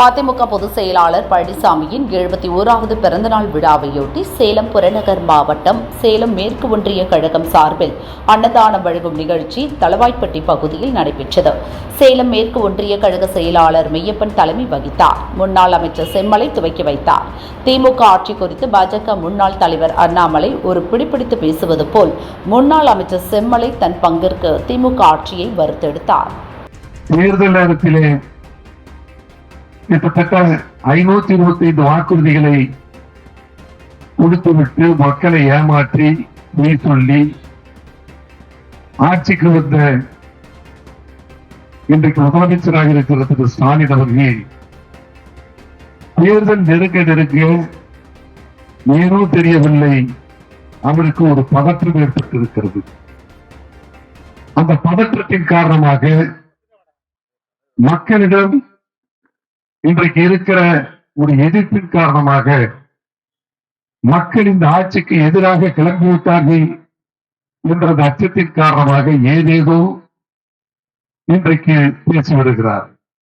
அதிமுக பொதுச் செயலாளர் பழனிசாமியின் 71வது பிறந்தநாள் விழாவையொட்டி சேலம் புறநகர் மாவட்டம் சேலம் மேற்கு ஒன்றிய கழகம் சார்பில் அன்னதானம் வழங்கும் நிகழ்ச்சி தளவாய்ப்பட்டி பகுதியில் நடைபெற்றது. சேலம் மேற்கு ஒன்றிய கழக செயலாளர் மெய்யப்பன் தலைமை வகித்தார். முன்னாள் அமைச்சர் செம்மலை துவக்கி வைத்தார். திமுக ஆட்சி குறித்து பாஜக முன்னாள் தலைவர் அண்ணாமலை ஒரு பிடிப்பிடித்து பேசுவது போல் முன்னாள் அமைச்சர் செம்மலை தன் பங்கிற்கு திமுக ஆட்சியை வறுத்தெடுத்தார். தேர்தல் நேரத்திலே கிட்டத்தட்ட 525 வாக்குறுதிகளை கொடுத்துவிட்டு மக்களை ஏமாற்றி பொய் சொல்லி ஆட்சிக்கு வந்த இன்றைக்கு முதலமைச்சராக இருக்கிற திரு ஸ்டாலின் அவர்கள் தேர்தல் நெருங்க ஏனோ தெரியவில்லை, அவருக்கு ஒரு பதற்றம் ஏற்பட்டிருக்கிறது. அந்த பதற்றத்தின் காரணமாக மக்களிடம் இன்றைக்கு இருக்கிற ஒரு எதிர்ப்பின் காரணமாக மக்கள் இந்த ஆட்சிக்கு எதிராக கிளம்பிவிட்டார்கள் என்ற அச்சத்தின் காரணமாக ஏதேதோ இன்றைக்கு பேசி வருகிறார்.